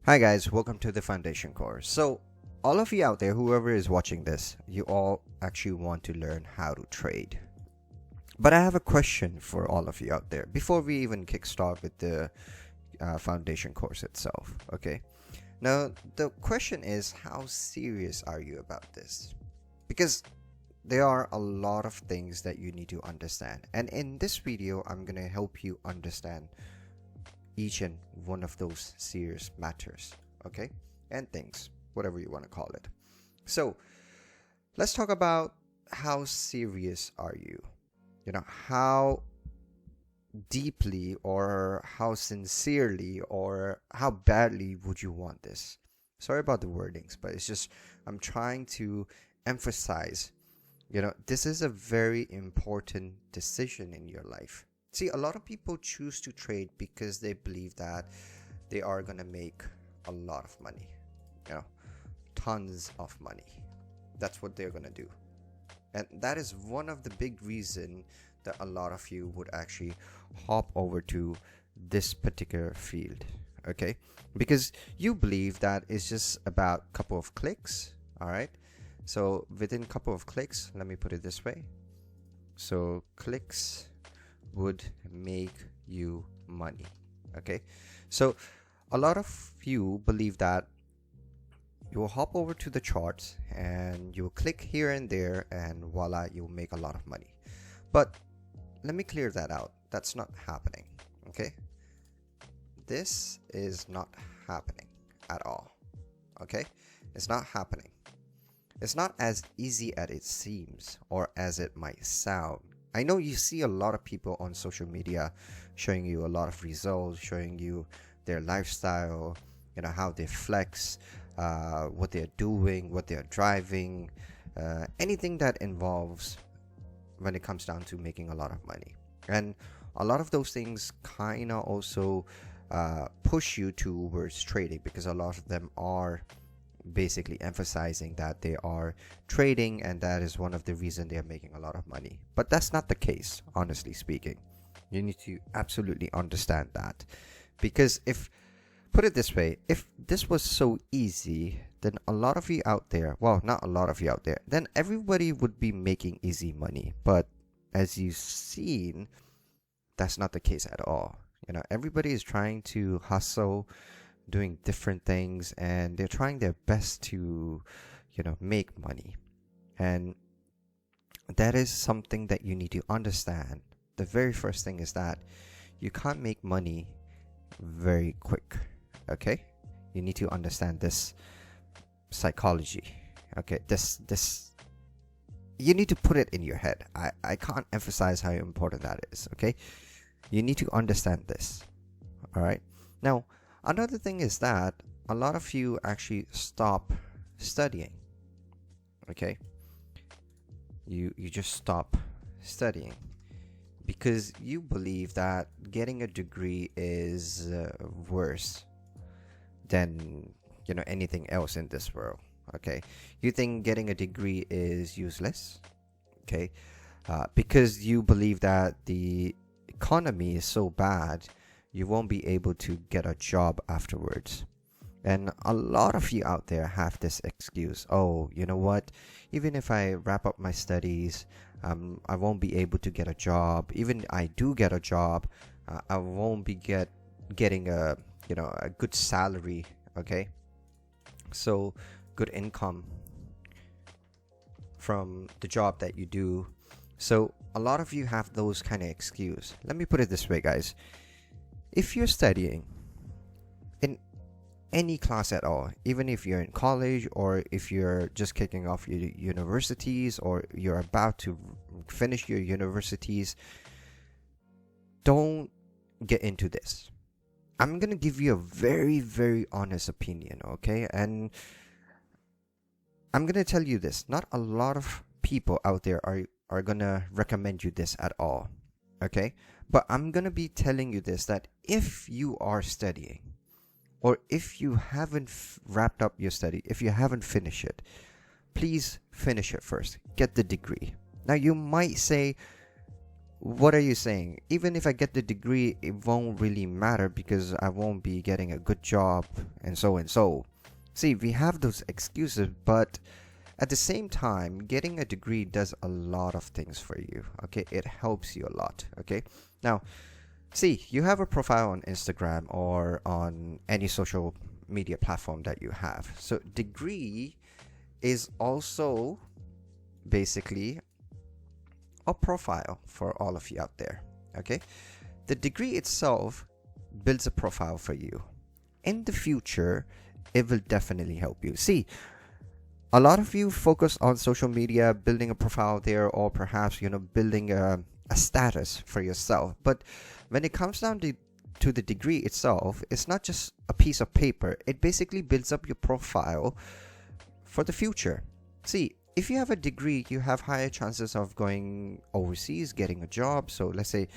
Hi guys, welcome to the foundation course. So, all of you out there, whoever is watching this, you all actually want to learn how to trade. But I have a question for all of you out there before we even kickstart with the foundation course itself. Okay. Now, the question is, how serious are you about this? Because there are a lot of things that you need to understand. And in this video, I'm going to help you understand each and one of those serious matters, okay? And things, whatever you want to call it. So, let's talk about how serious are you? How deeply or how sincerely or how badly would you want this? Sorry about the wordings, but it's just I'm trying to emphasize, this is a very important decision in your life. See, a lot of people choose to trade because they believe that they are going to make a lot of money, tons of money. That's what they're going to do. And that is one of the big reason that a lot of you would actually hop over to this particular field, okay? Because you believe that it's just about a couple of clicks, all right? So within a couple of clicks, let me put it this way. So clicks would make you money, okay? So a lot of you believe that you will hop over to the charts and you'll click here and there and voila, you'll make a lot of money. But let me clear that out. That's not happening, okay? This is not happening at all, okay? It's not happening. It's not as easy as it seems or as it might sound. I know you see a lot of people on social media showing you a lot of results, showing you their lifestyle, how they flex, what they're doing, what they're driving, anything that involves when it comes down to making a lot of money. And a lot of those things kind of also push you towards trading because a lot of them are basically emphasizing that they are trading and that is one of the reasons they are making a lot of money. But that's not the case, honestly speaking. You need to absolutely understand that. Because put it this way, if this was so easy, then a lot of you out there, well, not a lot of you out there, then everybody would be making easy money. But as you've seen, that's not the case at all. Everybody is trying to hustle, doing different things, and they're trying their best to make money. And that is something that you need to understand. The very first thing is that you can't make money very quick, okay? You need to understand this psychology, okay? This you need to put it in your head. I can't emphasize how important that is, okay? You need to understand this, all right? Now, another thing is that a lot of you actually stop studying, okay? You just stop studying because you believe that getting a degree is worse than anything else in this world, okay? You think getting a degree is useless, okay? Because you believe that the economy is so bad you won't be able to get a job afterwards. And a lot of you out there have this excuse. Oh, you know what? Even if I wrap up my studies, I won't be able to get a job. Even I do get a job, I won't be getting a good salary. Okay, so good income from the job that you do. So a lot of you have those kind of excuse. Let me put it this way, guys. If you're studying in any class at all, even if you're in college or if you're just kicking off your universities or you're about to finish your universities, don't get into this. I'm gonna give you a very, very honest opinion, okay? And I'm gonna tell you this: not a lot of people out there are gonna recommend you this at all, okay? But I'm gonna be telling you this, that if you are studying, or if you haven't wrapped up your study, if you haven't finished it, please finish it first. Get the degree. Now you might say, what are you saying? Even if I get the degree, it won't really matter because I won't be getting a good job and so and so. See, we have those excuses, but at the same time, getting a degree does a lot of things for you. Okay, it helps you a lot. Okay, now see, you have a profile on Instagram or on any social media platform that you have. So degree is also basically a profile for all of you out there. Okay, the degree itself builds a profile for you. In the future, it will definitely help you. See, a lot of you focus on social media, building a profile there, or perhaps building a status for yourself. But when it comes down to the degree itself, it's not just a piece of paper. It basically builds up your profile for the future. See, if you have a degree, you have higher chances of going overseas, getting a job. So let's say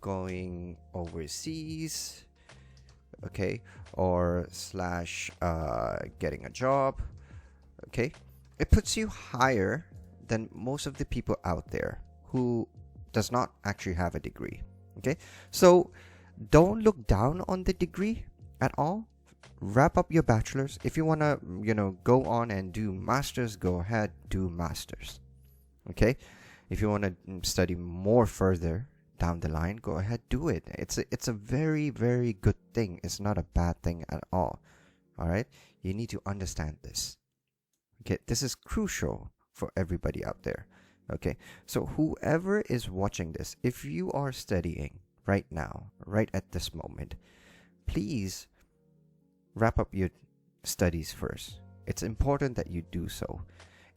going overseas, okay, or slash getting a job, okay. It puts you higher than most of the people out there who does not actually have a degree, okay. So don't look down on the degree at all. Wrap up your bachelor's. If you want to go on and do masters, go ahead, do masters, okay. If you want to study more further down the line, go ahead, do it. It's a very, very good thing. It's not a bad thing at all right. You need to understand this, okay. This is crucial for everybody out there, okay. So whoever is watching this, if you are studying right now, right at this moment, please wrap up your studies first. It's important that you do so.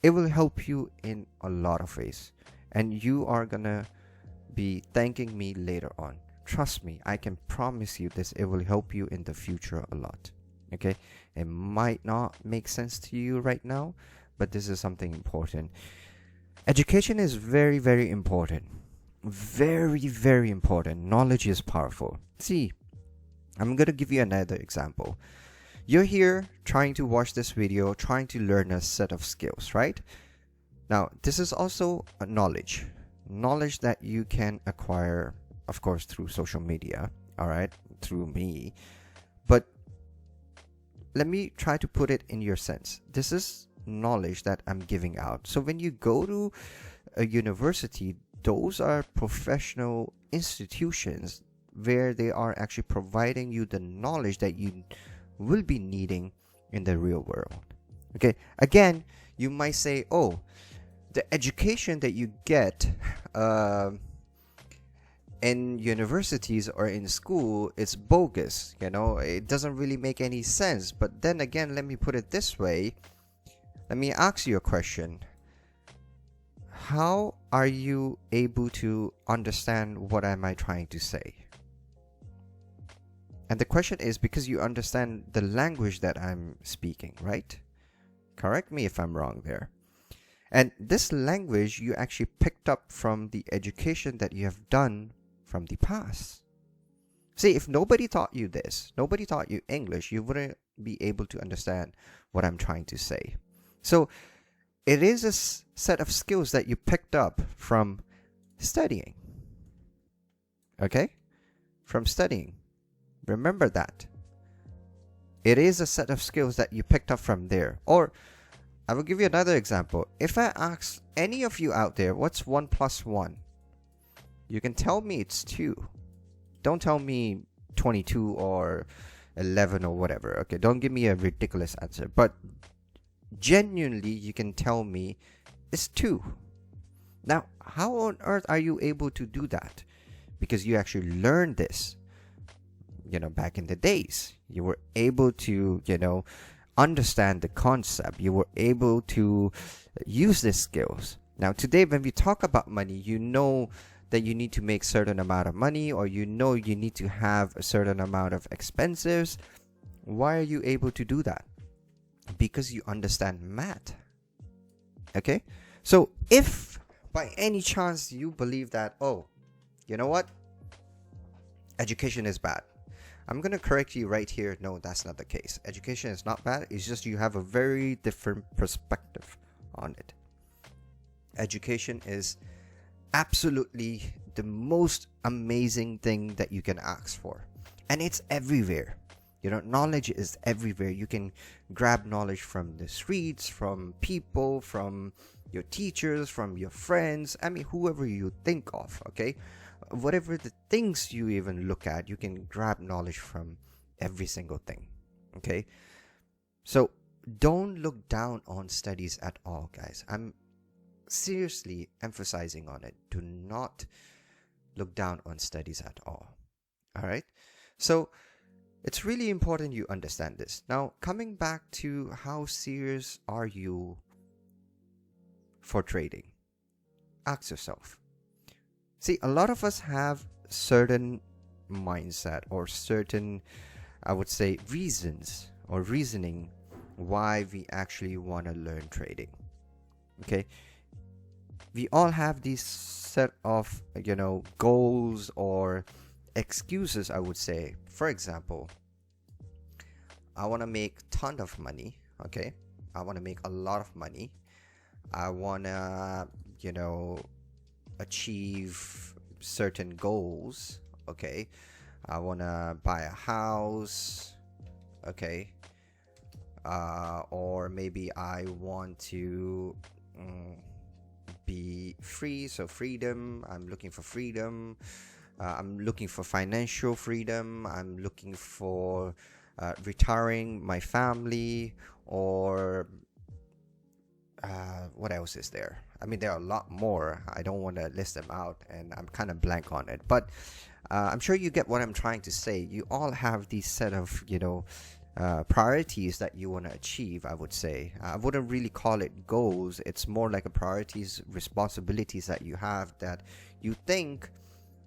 It will help you in a lot of ways, and you are gonna be thanking me later on. Trust me, I can promise you this. It will help you in the future a lot, okay. It might not make sense to you right now, but this is something important. Education is very, very important. Very, very important. Knowledge is powerful. See, I'm gonna give you another example. You're here trying to watch this video, trying to learn a set of skills, right? Now, this is also a knowledge that you can acquire, of course, through social media, all right, through me. But let me try to put it in your sense. This is knowledge that I'm giving out. So when you go to a university, those are professional institutions where they are actually providing you the knowledge that you will be needing in the real world, okay. Again, you might say, oh, the education that you get in universities or in school, it's bogus, it doesn't really make any sense. But then again, let me put it this way. Let me ask you a question. How are you able to understand what am I trying to say? And the question is because you understand the language that I'm speaking, right? Correct me if I'm wrong there. And this language you actually picked up from the education that you have done from the past. See, if nobody taught you this, nobody taught you English, you wouldn't be able to understand what I'm trying to say. So it is a set of skills that you picked up from studying. Okay? From studying. Remember that. It is a set of skills that you picked up from there. Or, I will give you another example. If I ask any of you out there, what's 1 plus 1? You can tell me it's 2. Don't tell me 22 or 11 or whatever. Okay, don't give me a ridiculous answer. But genuinely, you can tell me it's 2. Now, how on earth are you able to do that? Because you actually learned this. Back in the days, you were able to, understand the concept. You were able to use these skills. Now, today, when we talk about money, you know that you need to make certain amount of money, or you need to have a certain amount of expenses. Why are you able to do that? Because you understand math. Okay? So, if by any chance you believe that, oh, you know what? Education is bad. I'm going to correct you right here. No, that's not the case. Education is not bad. It's just you have a very different perspective on it. Education is absolutely the most amazing thing that you can ask for, and it's everywhere. Knowledge is everywhere. You can grab knowledge from the streets, from people, from your teachers, from your friends. I mean, whoever you think of, okay? Whatever the things you even look at, you can grab knowledge from every single thing, okay? So don't look down on studies at all, guys. I'm seriously emphasizing on it. Do not look down on studies at all right? So it's really important you understand this. Now, coming back to how serious are you for trading? Ask yourself. See, a lot of us have certain mindset or certain, I would say, reasons or reasoning why we actually want to learn trading. Okay? We all have these set of, goals or excuses, I would say. For example, I want to make a ton of money, okay? I want to make a lot of money. I want to, achieve certain goals, okay? I want to buy a house, okay? Or maybe I want to be free, so freedom. I'm looking for freedom. I'm looking for financial freedom. I'm looking for retiring my family, or what else is there? I mean, there are a lot more. I don't want to list them out, and I'm kind of blank on it. But I'm sure you get what I'm trying to say. You all have these set of, priorities that you want to achieve, I would say. I wouldn't really call it goals. It's more like a priorities, responsibilities that you have, that you think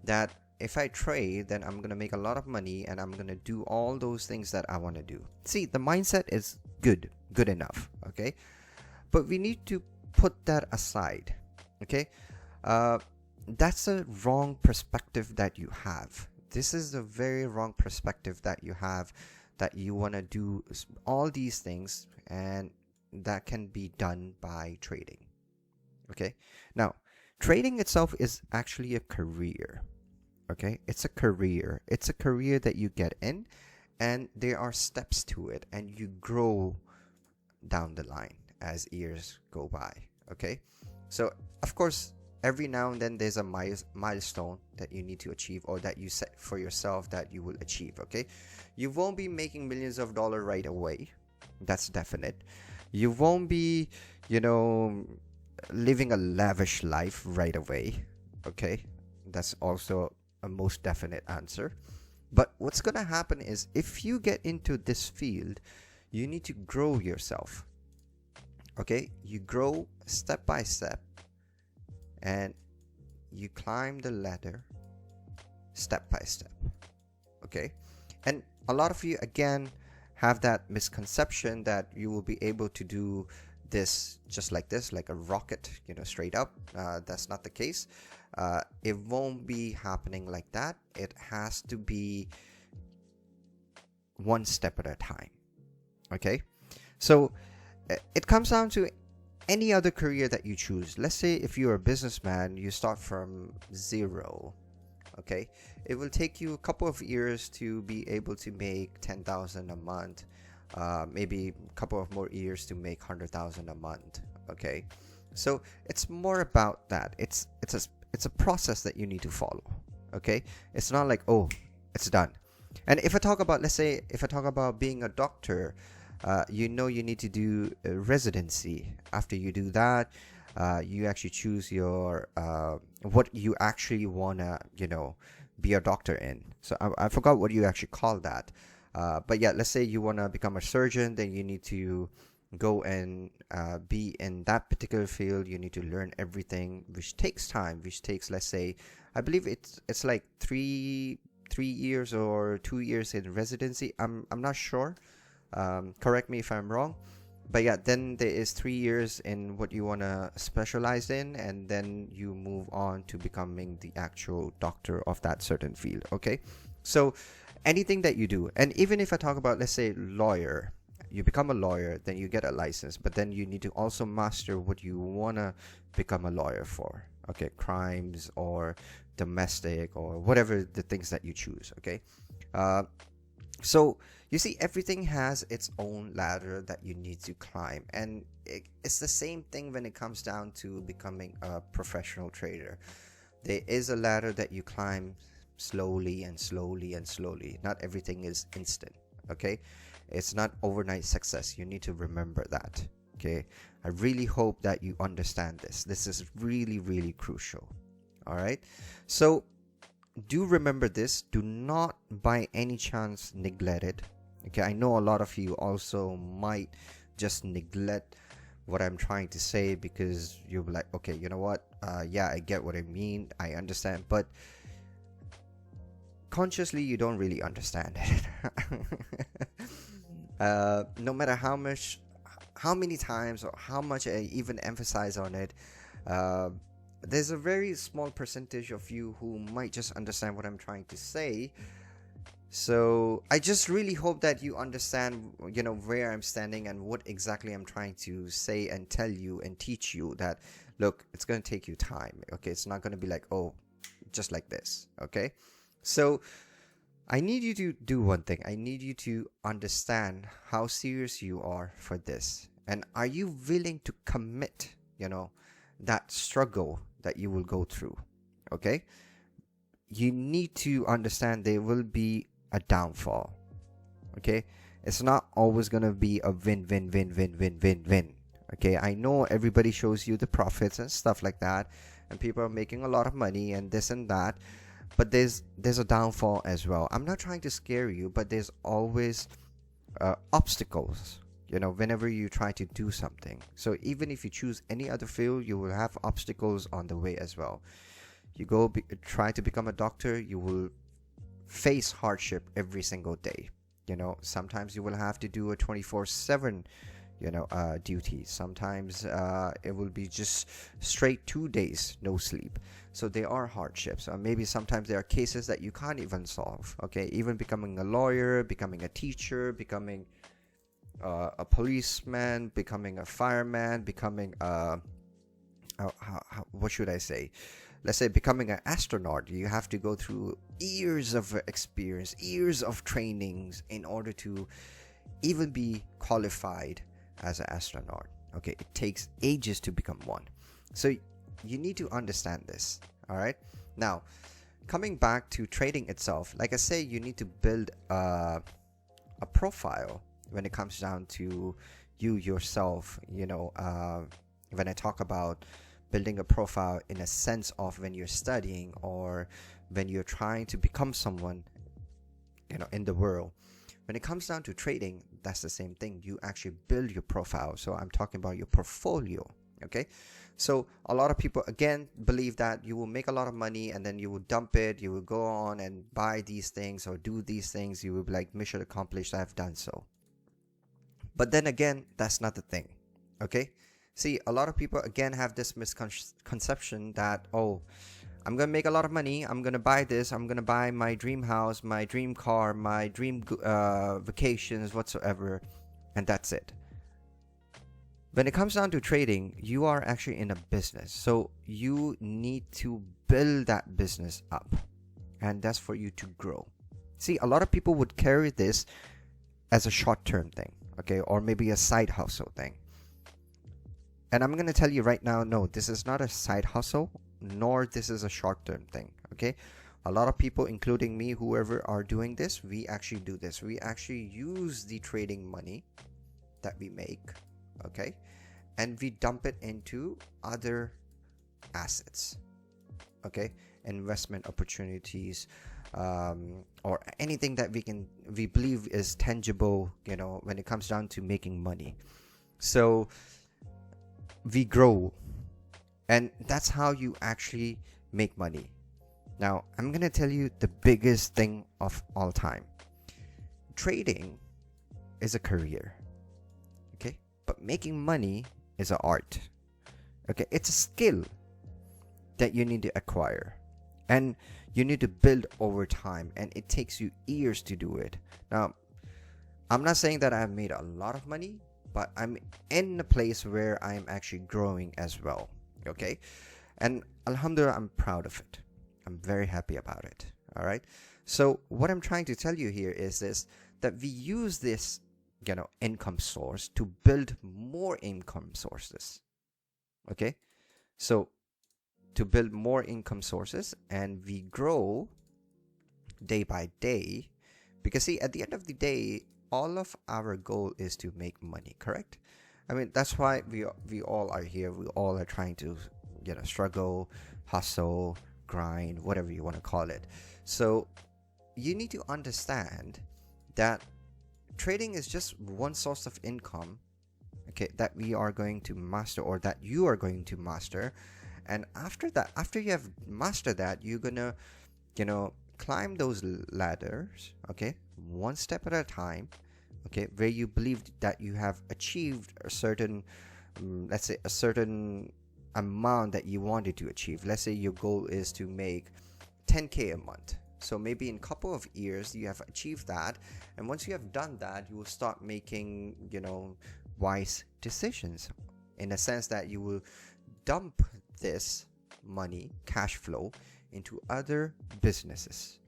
that if I trade, then I'm going to make a lot of money and I'm going to do all those things that I want to do. See, the mindset is good enough, okay? But we need to put that aside, okay? That's a wrong perspective that you have. This is a very wrong perspective that you have, that you want to do all these things and that can be done by trading, okay? Now, trading itself is actually a career, okay? It's a career. It's a career that you get in, and there are steps to it, and you grow down the line as years go by, okay? So, of course, every now and then there's a milestone that you need to achieve, or that you set for yourself that you will achieve, okay? You won't be making millions of dollars right away. That's definite. You won't be, living a lavish life right away, okay? That's also a most definite answer. But what's going to happen is, if you get into this field, you need to grow yourself, okay? You grow step by step, and you climb the ladder step by step, okay? And a lot of you, again, have that misconception that you will be able to do this just like this, like a rocket, straight up. That's not the case. It won't be happening like that. It has to be one step at a time, okay? So it comes down to any other career that you choose. Let's say if you're a businessman, you start from zero, okay? It will take you a couple of years to be able to make 10,000 a month, maybe a couple of more years to make 100,000 a month, okay? So it's more about that. It's a process that you need to follow, okay? It's not like, oh, it's done. And if I talk about, let's say, if I talk about being a doctor, you need to do a residency. After you do that, you actually choose your what you actually wanna be a doctor in. So I forgot what you actually call that, but yeah, let's say you wanna become a surgeon, then you need to go and be in that particular field. You need to learn everything, which takes time, which takes, let's say, I believe it's like 3 years or 2 years in residency. I'm not sure. Correct me if I'm wrong, but yeah, then there is 3 years in what you want to specialize in, and then you move on to becoming the actual doctor of that certain field, okay? So anything that you do, and even if I talk about, let's say, lawyer, you become a lawyer, then you get a license, but then you need to also master what you want to become a lawyer for, okay? Crimes, or domestic, or whatever the things that you choose. Okay. So you see, everything has its own ladder that you need to climb, and it's the same thing when it comes down to becoming a professional trader. There is a ladder that you climb slowly and slowly and slowly. Not everything is instant. Okay, it's not overnight success. You need to remember that. Okay, I really hope that you understand this. This is really, really crucial. All right, so do remember this. Do not by any chance neglect it. Okay, I know a lot of you also might just neglect what I'm trying to say, because you're like, okay, you know what, yeah, I get what I mean, I understand, but consciously you don't really understand it. No matter how many times or how much I even emphasize on it, there's a very small percentage of you who might just understand what I'm trying to say. So I just really hope that you understand, where I'm standing and what exactly I'm trying to say and tell you and teach you, that look, it's going to take you time. Okay, it's not going to be like, oh, just like this. Okay, so I need you to do one thing. I need you to understand how serious you are for this, and are you willing to commit, that struggle that you will go through. Okay, you need to understand there will be a downfall. Okay, it's not always gonna be a win win win win win win win. Okay, I know everybody shows you the profits and stuff like that, and people are making a lot of money and this and that, but there's a downfall as well. I'm not trying to scare you, but there's always obstacles, whenever you try to do something. So even if you choose any other field, you will have obstacles on the way as well. You try to become a doctor, you will face hardship every single day. Sometimes you will have to do a 24/7 duty. Sometimes it will be just straight 2 days no sleep. So there are hardships, or maybe sometimes there are cases that you can't even solve. Okay, even becoming a lawyer, becoming a teacher, becoming a policeman, becoming a fireman, becoming what should I say, let's say becoming an astronaut. You have to go through years of experience, years of trainings in order to even be qualified as an astronaut. Okay, it takes ages to become one. So you need to understand this. All right, now coming back to trading itself, like I say, you need to build a profile when it comes down to you yourself. When I talk about building a profile in a sense of when you're studying or when you're trying to become someone in the world, when it comes down to trading, that's the same thing. You actually build your profile. So I'm talking about your portfolio. Okay, so a lot of people again believe that you will make a lot of money and then you will dump it, you will go on and buy these things or do these things, you will be like, mission accomplished, I've done so. But then again, that's not the thing. Okay, see, a lot of people again have this misconception that, oh, I'm gonna make a lot of money, I'm gonna buy this, I'm gonna buy my dream house, my dream car, my dream vacations whatsoever, and that's it. When it comes down to trading, you are actually in a business, so you need to build that business up, and that's for you to grow. See, a lot of people would carry this as a short-term thing, okay, or maybe a side hustle thing. And I'm going to tell you right now, no, this is not a side hustle, nor this is a short-term thing, okay? A lot of people, including me, whoever are doing this, we actually do this. We actually use the trading money that we make, okay? And we dump it into other assets, okay? Investment opportunities, or anything that we believe is tangible, when it comes down to making money. So we grow, and that's how you actually make money. Now I'm gonna tell you the biggest thing of all time. Trading is a career, okay, but making money is an art. Okay, it's a skill that you need to acquire, and you need to build over time, and it takes you years to do it. Now I'm not saying that I've made a lot of money, but I'm in a place where I'm actually growing as well. Okay, and alhamdulillah, I'm proud of it. I'm very happy about it. All right. So what I'm trying to tell you here is this, that we use this, income source to build more income sources. Okay. So to build more income sources, and we grow day by day, because see, at the end of the day, all of our goal is to make money, correct? I mean, that's why we all are here. We all are trying to, struggle, hustle, grind, whatever you want to call it. So you need to understand that trading is just one source of income, okay, that we are going to master, or that you are going to master. And after that, after you have mastered that, you're gonna, climb those ladders, okay, one step at a time, okay, where you believe that you have achieved a certain, let's say, a certain amount that you wanted to achieve. Let's say your goal is to make 10K a month. So maybe in a couple of years you have achieved that, and once you have done that, you will start making, wise decisions, in a sense that you will dump this money, cash flow, into other businesses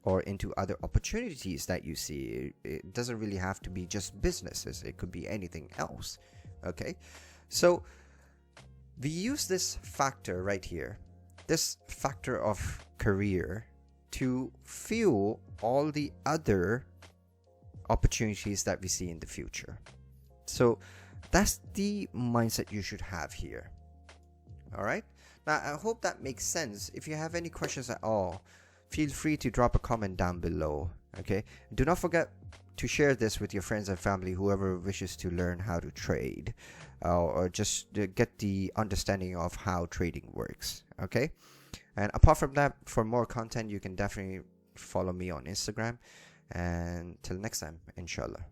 or into other opportunities that you see. It doesn't really have to be just businesses, it could be anything else. Okay, so we use this factor right here, this factor of career, to fuel all the other opportunities that we see in the future. So that's the mindset you should have here. All right. Now, I hope that makes sense. If you have any questions at all, feel free to drop a comment down below. Okay. Do not forget to share this with your friends and family, whoever wishes to learn how to trade, or just get the understanding of how trading works. Okay. And apart from that, for more content, you can definitely follow me on Instagram. And till next time, inshallah.